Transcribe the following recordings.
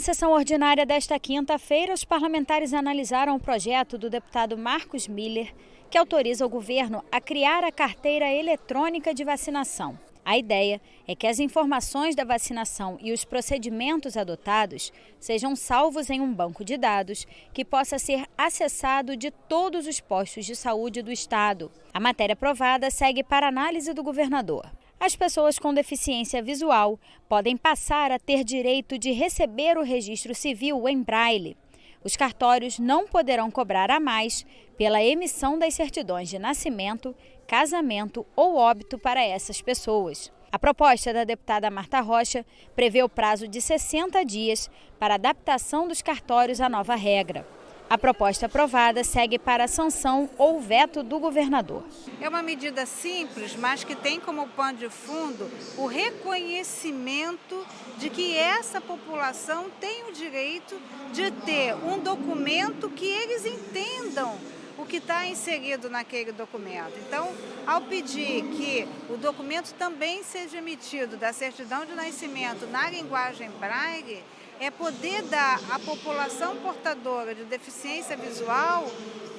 sessão ordinária desta quinta-feira, os parlamentares analisaram o projeto do deputado Marcos Miller, que autoriza o governo a criar a carteira eletrônica de vacinação. A ideia é que as informações da vacinação e os procedimentos adotados sejam salvos em um banco de dados que possa ser acessado de todos os postos de saúde do estado. A matéria aprovada segue para análise do governador. As pessoas com deficiência visual podem passar a ter direito de receber o registro civil em braille. Os cartórios não poderão cobrar a mais pela emissão das certidões de nascimento, casamento ou óbito para essas pessoas. A proposta da deputada Marta Rocha prevê o prazo de 60 dias para adaptação dos cartórios à nova regra. A proposta aprovada segue para a sanção ou veto do governador. É uma medida simples, mas que tem como pano de fundo o reconhecimento de que essa população tem o direito de ter um documento que eles entendam o que está inserido naquele documento. Então, ao pedir que o documento também seja emitido da certidão de nascimento na linguagem braille, é poder dar à população portadora de deficiência visual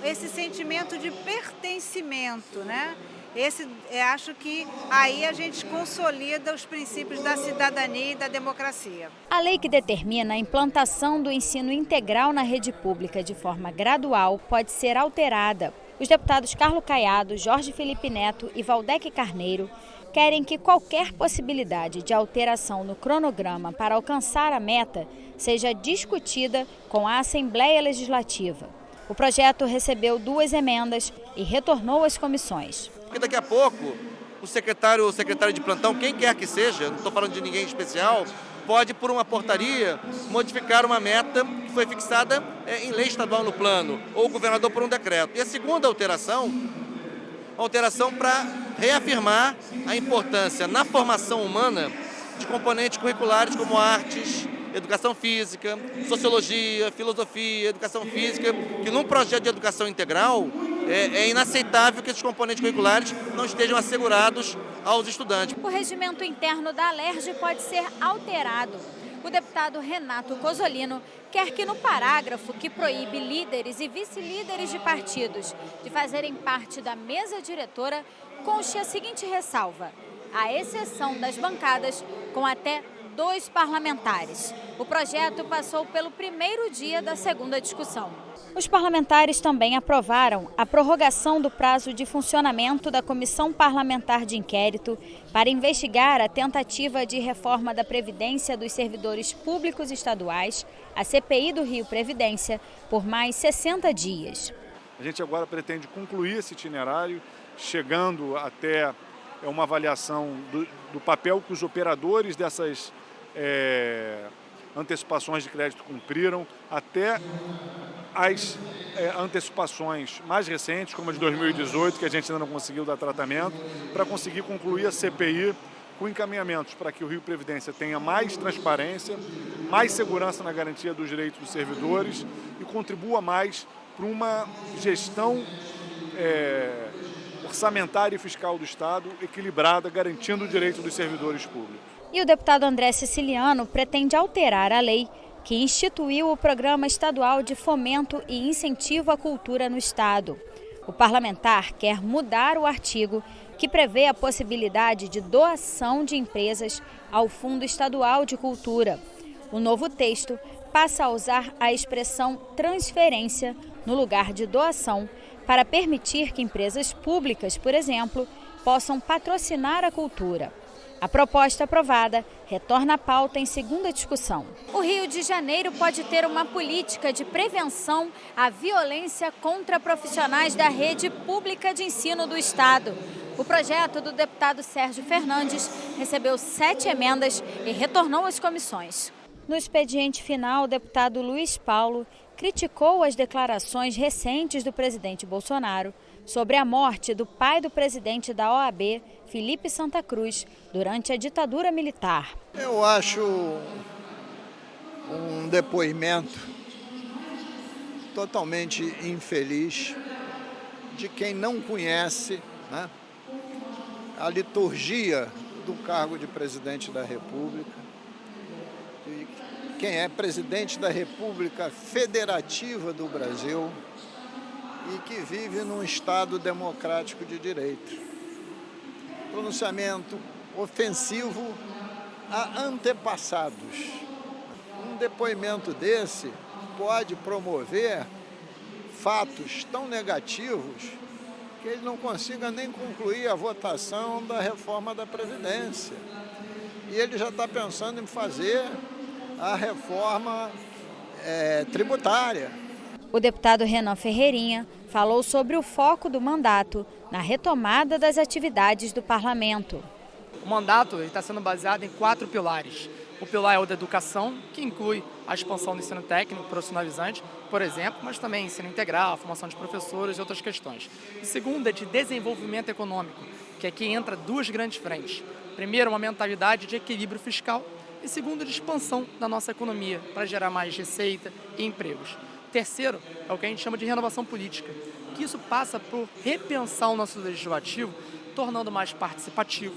esse sentimento de pertencimento, né? Acho que aí a gente consolida os princípios da cidadania e da democracia. A lei que determina a implantação do ensino integral na rede pública de forma gradual pode ser alterada. Os deputados Carlos Caiado, Jorge Felipe Neto e Valdec Carneiro querem que qualquer possibilidade de alteração no cronograma para alcançar a meta seja discutida com a Assembleia Legislativa. O projeto recebeu 2 emendas e retornou às comissões. Porque daqui a pouco o secretário de plantão, quem quer que seja, não estou falando de ninguém especial, pode, por uma portaria, modificar uma meta que foi fixada em lei estadual no plano, ou o governador por um decreto. E a segunda alteração para reafirmar a importância na formação humana de componentes curriculares como artes, educação física, sociologia, filosofia, educação física, que num projeto de educação integral é inaceitável que esses componentes curriculares não estejam assegurados aos estudantes. O regimento interno da Alerj pode ser alterado. O deputado Renato Cozzolino quer que no parágrafo que proíbe líderes e vice-líderes de partidos de fazerem parte da mesa diretora conste a seguinte ressalva: à exceção das bancadas com até 2 parlamentares. O projeto passou pelo primeiro dia da segunda discussão. Os parlamentares também aprovaram a prorrogação do prazo de funcionamento da Comissão Parlamentar de Inquérito para investigar a tentativa de reforma da Previdência dos Servidores Públicos Estaduais, a CPI do Rio Previdência, por mais 60 dias. A gente agora pretende concluir esse itinerário, chegando até uma avaliação do papel que os operadores dessas antecipações de crédito cumpriram, até as antecipações mais recentes, como a de 2018, que a gente ainda não conseguiu dar tratamento, para conseguir concluir a CPI com encaminhamentos para que o Rio Previdência tenha mais transparência, mais segurança na garantia dos direitos dos servidores e contribua mais para uma gestão orçamentária e fiscal do Estado equilibrada, garantindo o direito dos servidores públicos. E o deputado André Siciliano pretende alterar a lei que instituiu o Programa Estadual de Fomento e Incentivo à Cultura no Estado. O parlamentar quer mudar o artigo que prevê a possibilidade de doação de empresas ao Fundo Estadual de Cultura. O novo texto passa a usar a expressão transferência no lugar de doação para permitir que empresas públicas, por exemplo, possam patrocinar a cultura. A proposta aprovada retorna à pauta em segunda discussão. O Rio de Janeiro pode ter uma política de prevenção à violência contra profissionais da rede pública de ensino do Estado. O projeto do deputado Sérgio Fernandes recebeu 7 emendas e retornou às comissões. No expediente final, o deputado Luiz Paulo criticou as declarações recentes do presidente Bolsonaro sobre a morte do pai do presidente da OAB, Felipe Santa Cruz, durante a ditadura militar. Eu acho um depoimento totalmente infeliz de quem não conhece, né, a liturgia do cargo de presidente da República, e quem é presidente da República Federativa do Brasil e que vive num Estado democrático de direito. Pronunciamento ofensivo a antepassados. Um depoimento desse pode promover fatos tão negativos que ele não consiga nem concluir a votação da reforma da Previdência. E ele já está pensando em fazer a reforma tributária. O deputado Renan Ferreirinha falou sobre o foco do mandato na retomada das atividades do parlamento. O mandato está sendo baseado em 4 pilares. O pilar é o da educação, que inclui a expansão do ensino técnico profissionalizante, por exemplo, mas também ensino integral, formação de professores e outras questões. O segundo é de desenvolvimento econômico, que aqui entra 2 grandes frentes. Primeiro, uma mentalidade de equilíbrio fiscal e segundo, de expansão da nossa economia, para gerar mais receita e empregos. Terceiro, é o que a gente chama de renovação política, que isso passa por repensar o nosso legislativo, tornando mais participativo,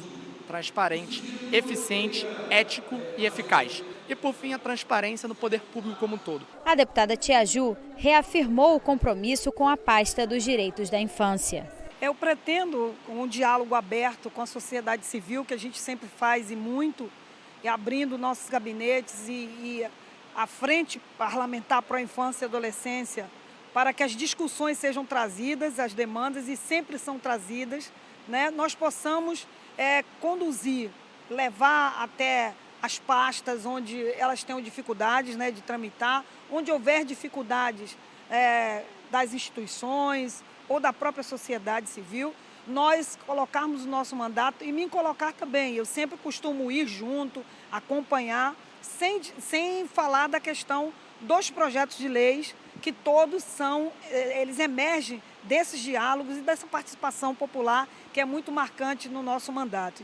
transparente, eficiente, ético e eficaz. E, por fim, a transparência no poder público como um todo. A deputada Tia Ju reafirmou o compromisso com a pasta dos direitos da infância. Eu pretendo, com um diálogo aberto com a sociedade civil, que a gente sempre faz e muito, e abrindo nossos gabinetes e a frente parlamentar para a infância e adolescência, para que as discussões sejam trazidas, as demandas, e sempre são trazidas, né? Nós possamos conduzir, levar até as pastas onde elas tenham dificuldades, né, de tramitar, onde houver dificuldades das instituições ou da própria sociedade civil, nós colocarmos o nosso mandato e me colocar também. Eu sempre costumo ir junto, acompanhar, sem falar da questão dos projetos de leis, que todos eles emergem desses diálogos e dessa participação popular que é muito marcante no nosso mandato.